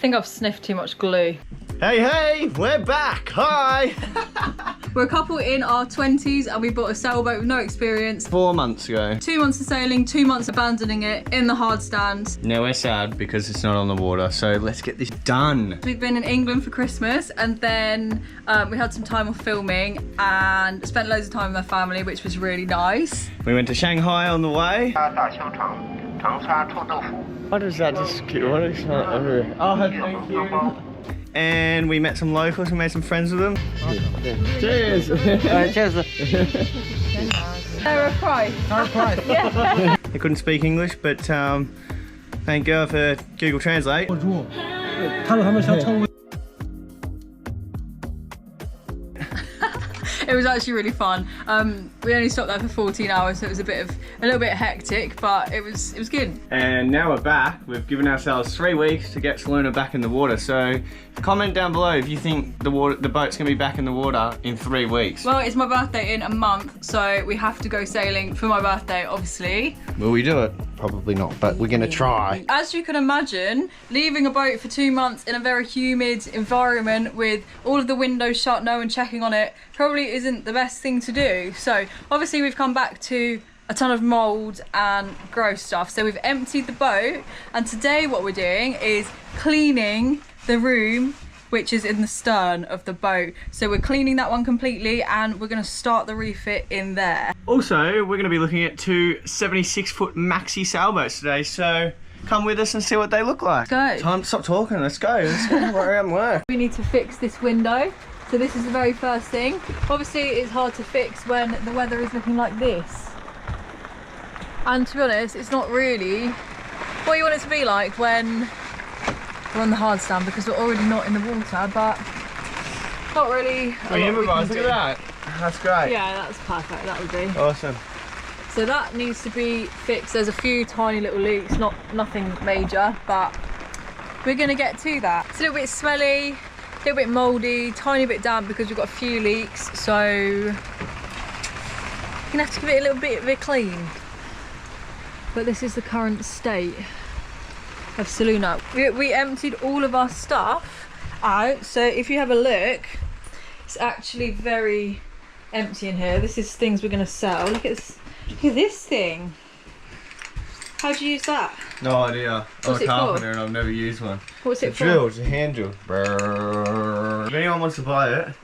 I think I've sniffed too much glue. Hey, we're back. Hi. We're a couple in our 20s and we bought a sailboat with no experience. 4 months ago. 2 months of sailing, 2 months abandoning it in the hard stand. Now we're sad because it's not on the water, so let's get this done. We've been in England for Christmas and then we had some time off filming and spent loads of time with my family, which was really nice. We went to Shanghai on the way. What is that? Just what is that everywhere? Oh, thank you. And we met some locals, we made some friends with them. Cheers! Cheers! They're a price. Yeah. They couldn't speak English, but thank God for Google Translate. It was actually really fun. We only stopped there for 14 hours, so it was a little bit hectic, but it was good. And now we're back. We've given ourselves 3 weeks to get Soluna back in the water. So comment down below if you think the boat's gonna be back in the water in 3 weeks. Well, it's my birthday in a month, so we have to go sailing for my birthday, obviously. Will we do it? Probably not, but we're gonna try. As you can imagine, leaving a boat for 2 months in a very humid environment with all of the windows shut, no one checking on it, probably isn't the best thing to do. So obviously we've come back to a ton of mould and gross stuff. So we've emptied the boat, and today what we're doing is cleaning the room which is in the stern of the boat. So we're cleaning that one completely and we're gonna start the refit in there. Also, we're gonna be looking at 2 76-foot maxi sailboats today, so come with us and see what they look like. Let's go. Time to stop talking, let's go around work. We need to fix this window. So this is the very first thing. Obviously it's hard to fix when the weather is looking like this. And to be honest, it's not really what you want it to be like when we're on the hard stand, because we're already not in the water, but not really. Look at that. That's great. Yeah, that's perfect, that would be. Awesome. So that needs to be fixed. There's a few tiny little leaks, nothing major, but we're gonna get to that. It's a little bit smelly, a little bit mouldy, tiny bit damp because we've got a few leaks, so you're gonna have to give it a little bit of a clean. But this is the current state of Soluna. We emptied all of our stuff out, so if you have a look, it's actually very empty in here. This is things we're gonna sell. Look at this thing. How do you use that? No idea. I'm a carpenter and I've never used one. What's it for? Drill, it's a hand drill. If anyone wants to buy it,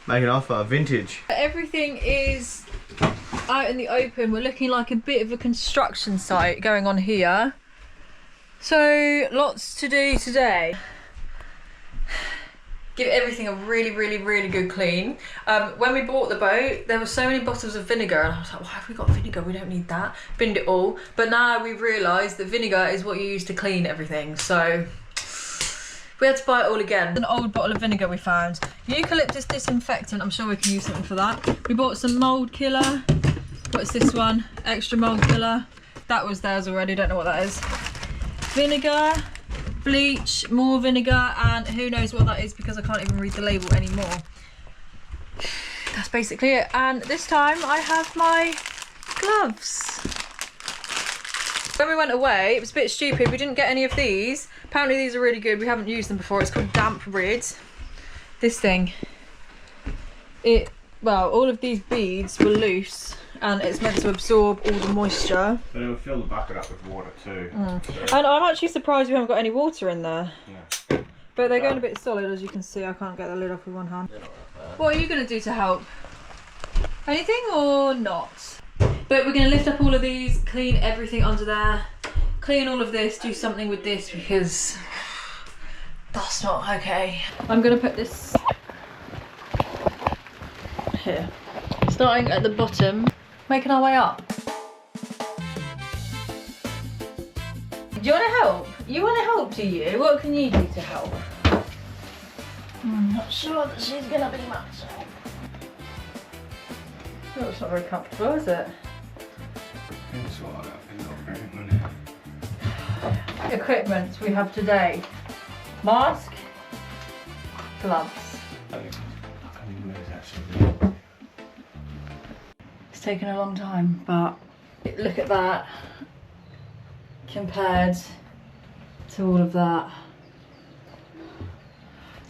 make an offer, vintage. Everything is out in the open. We're looking like a bit of a construction site going on here. So lots to do today. Give everything a really good clean. When we bought the boat, there were so many bottles of vinegar and I was like, why have we got vinegar? We don't need that. Binned it all. But now we've realised that vinegar is what you use to clean everything. So we had to buy it all again. An old bottle of vinegar we found. Eucalyptus disinfectant, I'm sure we can use something for that. We bought some mould killer. What's this one? Extra mould killer. That was theirs already, don't know what that is. Vinegar, bleach, more vinegar, and who knows what that is because I can't even read the label anymore. That's basically it. And this time I have my gloves. When we went away, it was a bit stupid. We didn't get any of these. Apparently these are really good. We haven't used them before. It's called Damp Rid. This thing. Well, all of these beads were loose and it's meant to absorb all the moisture. But it will fill the bucket up with water too. So. And I'm actually surprised we haven't got any water in there. Yeah. But they're going a bit solid, as you can see. I can't get the lid off with one hand. What are you going to do to help? Anything or not? But we're going to lift up all of these, clean everything under there, clean all of this, do something with this because that's not okay. I'm going to put this here. Starting at the bottom, making our way up. Do you want to help? You want to help, do you? What can you do to help? I'm not sure that she's going to be much help. Oh, it's not very comfortable, is it? Equipment we have today. Mask, gloves. It's taken a long time, but look at that compared to all of that.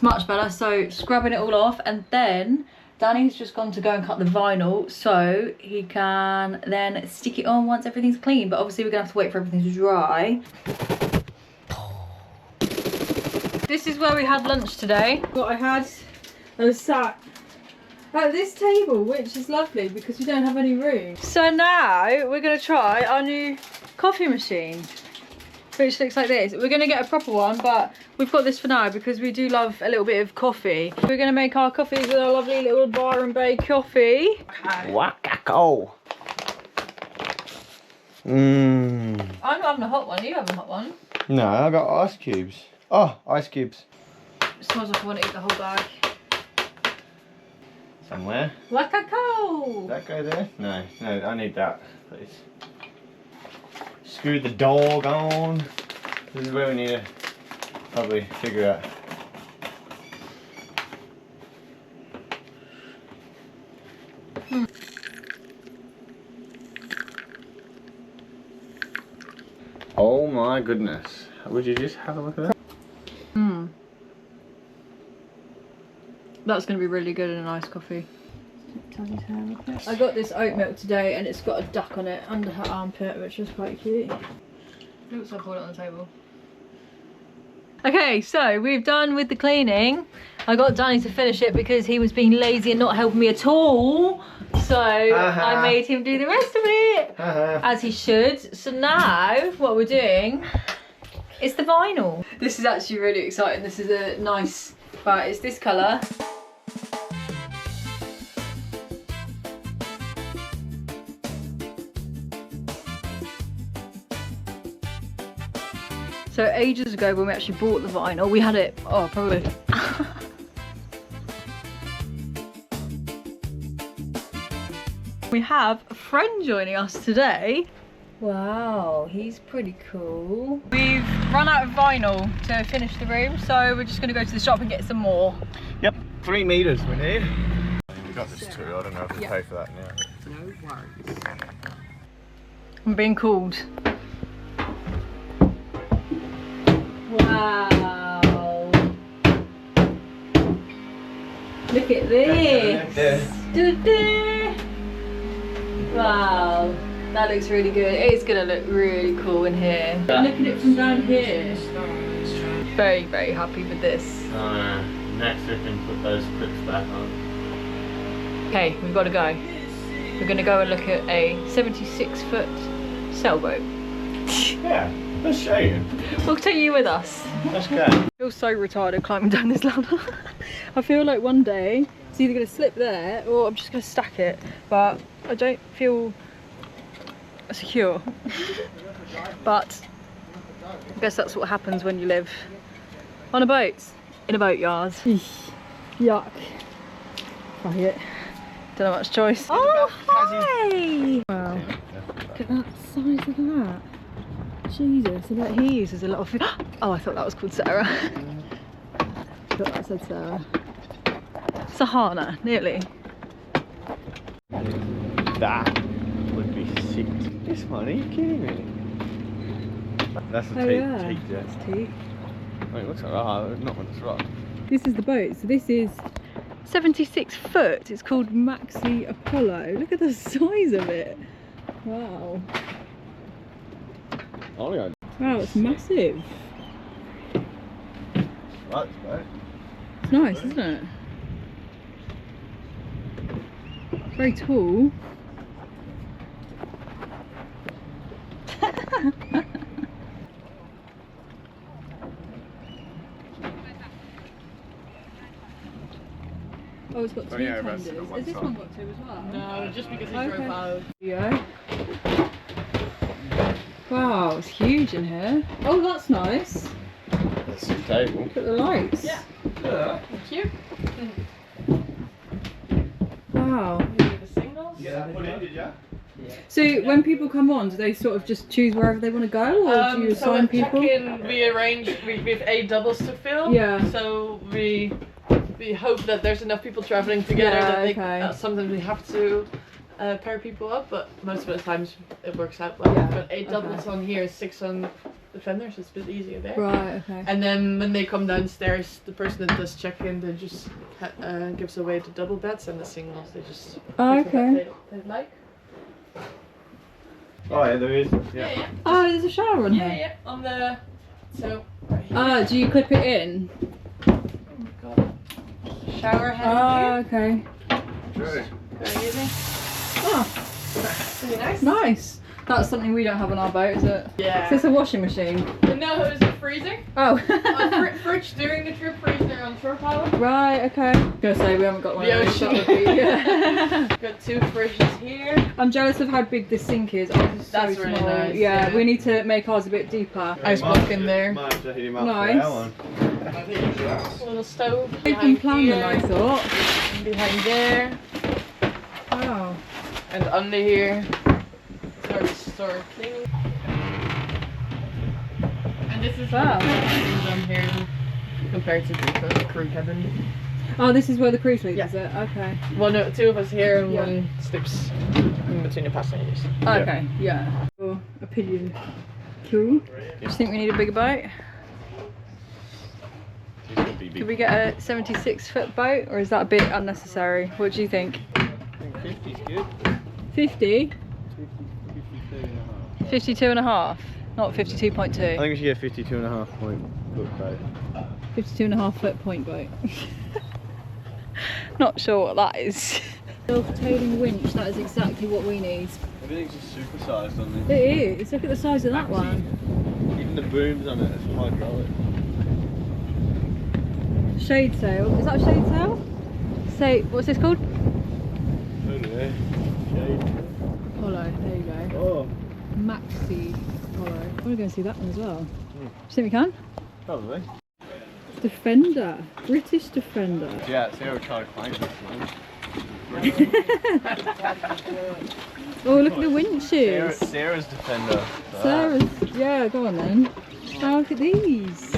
It's much better. So scrubbing it all off, and then Danny's just gone to go and cut the vinyl so he can then stick it on once everything's clean. But obviously we're gonna have to wait for everything to dry. This is where we had lunch today. What I was sat at this table, which is lovely because we don't have any room. So now we're gonna try our new coffee machine, which looks like this. We're gonna get a proper one, but we've got this for now because we do love a little bit of coffee. We're gonna make our coffees with our lovely little bar and bay coffee. Wakako. Mmm. I'm having a hot one. You having a hot one? No, I got ice cubes. Oh, ice cubes. It smells like I want to eat the whole bag. Somewhere. Wakako. Does that go there? No, I need that, please. Screw the dog on. This is where we need to probably figure out. Oh my goodness. Would you just have a look at that? That's going to be really good in an iced coffee. I got this oat milk today and it's got a duck on it under her armpit, which is quite cute. Looks like I put it on the table. Okay, so we've done with the cleaning. I got Danny to finish it because he was being lazy and not helping me at all. So I made him do the rest of it, as he should. So now what we're doing is the vinyl. This is actually really exciting. This is a nice, but it's this colour. So ages ago when we actually bought the vinyl, we had it, probably. We have a friend joining us today. Wow, he's pretty cool. We've run out of vinyl to finish the room, so we're just gonna go to the shop and get some more. Yep, 3 meters we need. We got this too, I don't know if we pay for that now. No worries. I'm being called. Wow. Look at this. Wow. That looks really good. It's gonna look really cool in here. Look at it from down here. Very, very happy with this. Next we can put those clips back on. Okay, we've got to go. We're gonna go and look at a 76-foot sailboat. Yeah, let's show you. We'll take you with us. Let's go. I feel so retarded climbing down this ladder. I feel like one day it's either going to slip there or I'm just going to stack it, but I don't feel secure. But I guess that's what happens when you live on a boat, in a boatyard. Yuck. Fuck it. Don't have much choice. Oh, hi! Wow. Look at that size of that. Jesus, I bet he uses a lot of food. Oh, I thought that was called Sarah. I thought that said Sarah. Sahana, nearly. That would be sick. This one, are you kidding me? That's the teak, yeah. teak, yeah. It's teak. Oh, it looks like not when it's rock. This is the boat. So this is 76 foot. It's called Maxi Apollo. Look at the size of it. Wow. Wow, it's massive. Right, right. It's nice, isn't it? Very tall. Oh, it's got two tenders. Has this one got two as well? No, just because he drove out. Yeah. Wow, it's huge in here. Oh, that's nice. That's the table. Look at the lights. Yeah. Thank you. Wow. The singles? Yeah, put in, did ya? So when people come on, do they sort of just choose wherever they want to go, or do you so assign at people? check-in, we arrange, we have 8 doubles to fill. Yeah. So we hope that there's enough people traveling together Yeah, that they, okay. sometimes we have to pair people up, but most of the times it works out well. Yeah, But 8 doubles on here, 6 on the the fender, so it's a bit easier there. Right, okay. And then when they come downstairs, the person that does check-in, they just gives away the double beds, and the singles they just pick the bed they like. Oh yeah, there is. Yeah. Oh, there's a shower on here. Yeah, on the right here. Oh, do you clip it in? Oh my god. Shower head Okay. True. Very easy. Oh, Really nice. nice. That's something we don't have on our boat, is it? Yeah. Is this a washing machine? No, it was a freezer. Oh. Fridge during the trip, freezer on shore power. Right, okay. Gonna say we haven't got one of those. Yoshi. That would be- yeah. Got 2 fridges here. I'm jealous of how big this sink is. Ours is That's so really small. nice, Yeah, yeah. we need to make ours a bit deeper. Ice block in there. Might have to hit him up Nice. for that one. Little stove. Open behind plan here, than I thought. and behind there, Wow. and under here. Store cleaning. And this is Wow. what things on here compared to the crew cabin. Oh, this is where the crew sleeps, Yeah. is it? Okay. Well, no, 2 of us here and Yeah. one sleeps in between the passengers. Okay, yeah. Your opinion. Cool. Do you think we need a bigger boat? Could we get a 76-foot boat, or is that a bit unnecessary? What do you think? I think 50's good. 50? 52 and a half. 52 and a half, not 52.2. I think we should get 52 and a half point foot boat. 52 and a half foot point boat. Not sure what that is. Self-tailing winch, that is exactly what we need. Everything's just supersized on this. It is, look at the size of that one. Even the booms on it, it's hydraulic. Shade sail, is that a shade sail? Say, what's this called? Shade. Apollo, there you go. Oh. Maxi Apollo. I want to go and see that one as well. Do you think we can? Probably. Defender, British Defender. Yeah, Sarah tried to claim this one. Oh, look at the winches. Sarah's Defender. Sarah's, yeah, go on then. Oh, look at these.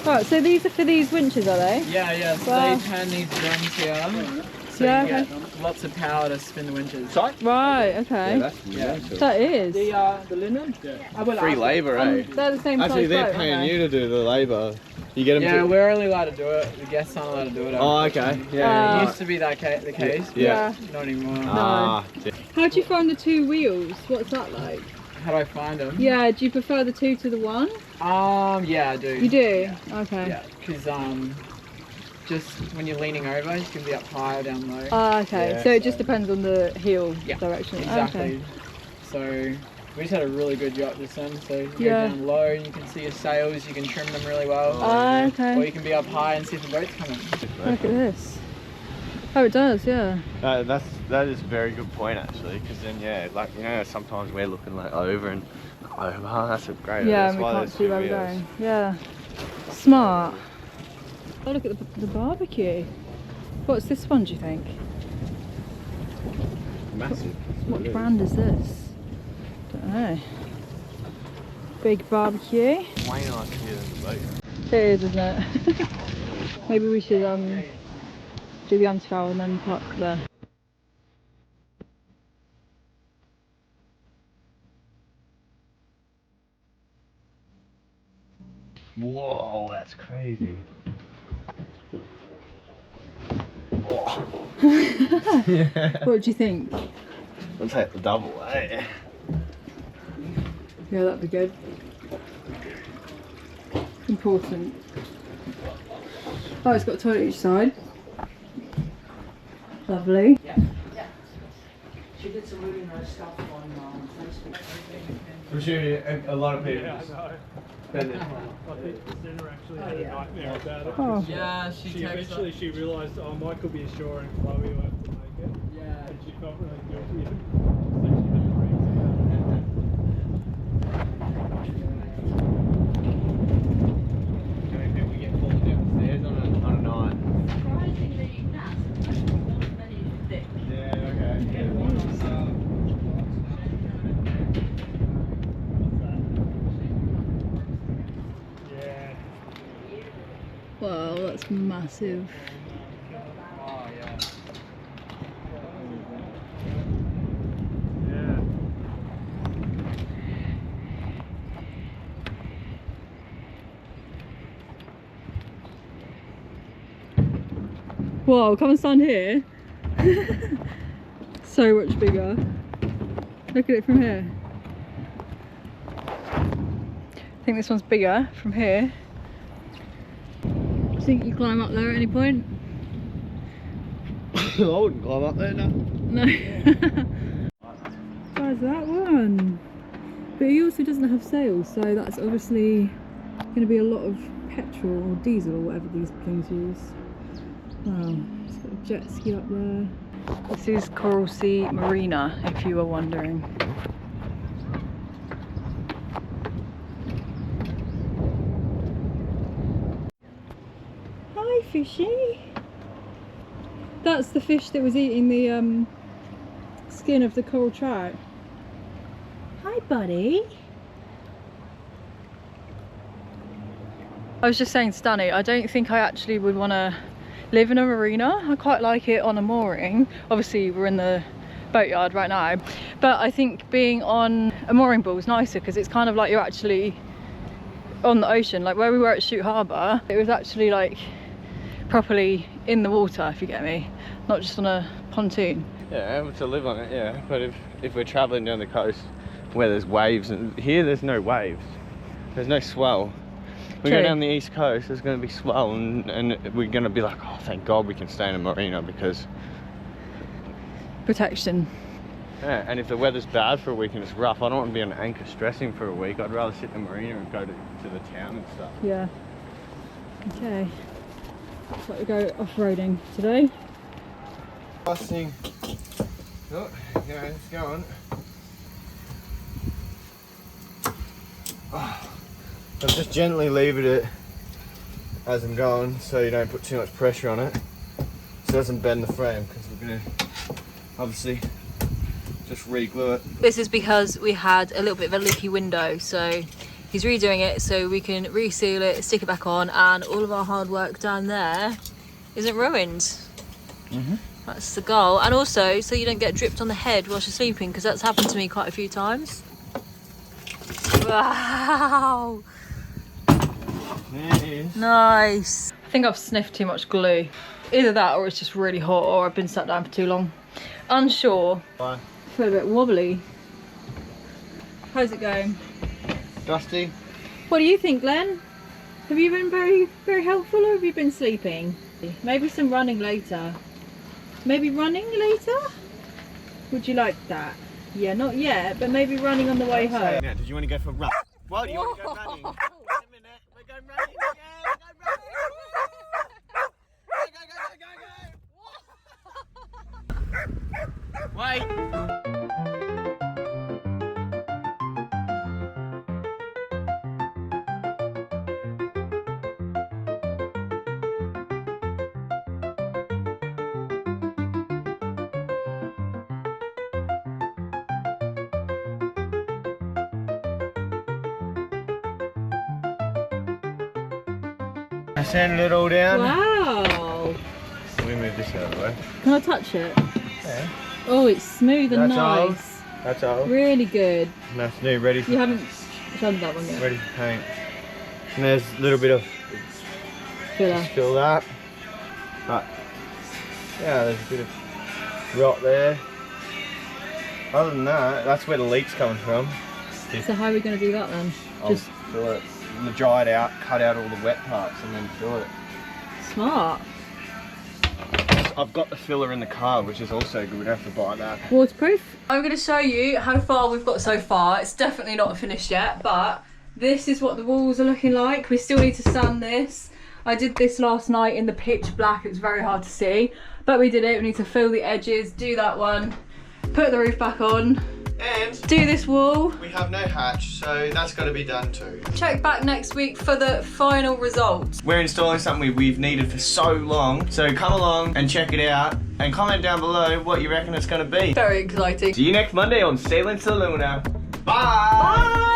Right, so these are for these winches, are they? Yeah, so Wow. they turn these drums here, so Yeah, you get okay. lots of power to spin the winches. Right, okay. Yeah. That is. The linen? Yeah. Free labour, eh? They're the same Actually, size they're boat, paying aren't they? you to do the labour. You get them Yeah, to... we're only allowed to do it. The guests aren't allowed to do it. Oh, okay. It Yeah. used to be that the case, Yeah. but not anymore. Ah. How do you find the 2 wheels? What's that like? How do I find them? Yeah, do you prefer the 2 to the 1? Yeah, I do. You do? Okay. Yeah, because just when you're leaning over, you can be up high or down low. Ah, okay. Yeah. So it just depends on the heel Yeah, direction. Exactly. Okay. So we just had a really good yacht this time. So you Yeah. go down low, and you can see your sails, you can trim them really well. Ah, Or okay. you can be up high and see if the boat's coming. Look at this. Oh, it does, yeah. That is a very good point actually, because then sometimes we're looking like over and over. That's a great. Yeah, that's and we why can't there's see where 2 we're wheels. going. Yeah. Smart. Oh, look at the barbecue. What's this one, do you think? Massive. What brand is this? Don't know. Big barbecue. Way nicer here than the boat. It is, isn't it? Maybe we should do the untrowel and then park there. Whoa, that's crazy. What do you think? I'll take the double, eh? Yeah, that'd be good. Important. Oh, it's got a toilet each side. Lovely. She did some really nice stuff on Facebook. I'm sure a lot of people just spend it. Oh. Yeah, she Eventually she realised, oh, Michael be ashore and Chloe will have to make it. Yeah. And she felt really guilty. So she had to bring How many people get falling downstairs on a night? Surprisingly, not many thick. Yeah, okay. Yeah. Wow, that's massive. Oh, yeah. Yeah. Whoa, come and stand here. So much bigger. Look at it from here. I think this one's bigger from here. Do you think you climb up there at any point? I wouldn't climb up there, no. No. There's that one. But he also doesn't have sails, so that's obviously going to be a lot of petrol or diesel or whatever these things use. Wow, it's got a jet ski up there. This is Coral Sea Marina, if you were wondering. Hi, fishy. That's the fish that was eating the skin of the coral trout. Hi, buddy. I was just saying to Danny, I don't think I actually would want to live in a marina. I quite like it on a mooring. Obviously we're in the boatyard right now, but I think being on a mooring ball is nicer because it's kind of like you're actually on the ocean. Like where we were at Shoot Harbour, it was actually like properly in the water, if you get me, not just on a pontoon. Yeah, to live on it, yeah. But if we're travelling down the coast where there's waves, and here there's no waves, there's no swell. We go down the east coast, there's going to be swell, and we're going to be like, oh, thank God we can stay in a marina because protection. Yeah, and if the weather's bad for a week and it's rough, I don't want to be on anchor stressing for a week. I'd rather sit in the marina and go to the town and stuff. Yeah. Okay. Looks like we go off-roading today. Last thing. Oh, yeah, it's going. Oh. So just gently leave it as I'm going, so you don't put too much pressure on it, so it doesn't bend the frame, because we're going to obviously just re-glue it. This is because we had a little bit of a leaky window, so he's redoing it so we can reseal it, stick it back on, and all of our hard work down there isn't ruined. That's the goal. And also so you don't get dripped on the head whilst you're sleeping, because that's happened to me quite a few times. Wow! There it is. Nice. I think I've sniffed too much glue. Either that or it's just really hot, or I've been sat down for too long. Unsure. Why? I feel a bit wobbly. How's it going? Dusty. What do you think, Glenn? Have you been very, very helpful, or have you been sleeping? Maybe some running later. Maybe running later? Would you like that? Yeah, not yet, but maybe running on the way home. Now, did you want to go for a run? Well, do you want to go running? Wait a minute, we're going running again. Go, Wait. I sand it all down. Wow! Let me move this out of the way. Can I touch it? Yeah. Oh, it's smooth and That's all. nice. That's all. Really good. And that's new, ready for You haven't done that one yet. ready for paint. And there's a little bit of Filler. fill that. But yeah, there's a bit of rot there. Other than that, that's where the leak's coming from. So how are we going to do that then? I'll Just fill it, dry it out, cut out all the wet parts, and then fill it. smart. I've got the filler in the car, which is also good. We don't have to buy that. Waterproof. I'm going to show you how far we've got so far. It's definitely not finished yet, but this is what the walls are looking like. We still need to sand this. I did this last night in the pitch black. It was very hard to see, but we did it. We need to fill the edges, do that one, put the roof back on, And do this wall. we have no hatch, so that's got to be done too. Check back next week for the final results. We're installing something we've needed for so long, so come along and check it out and comment down below what you reckon it's going to be. Very exciting. See you next Monday on Sailing Soluna. Bye! Bye!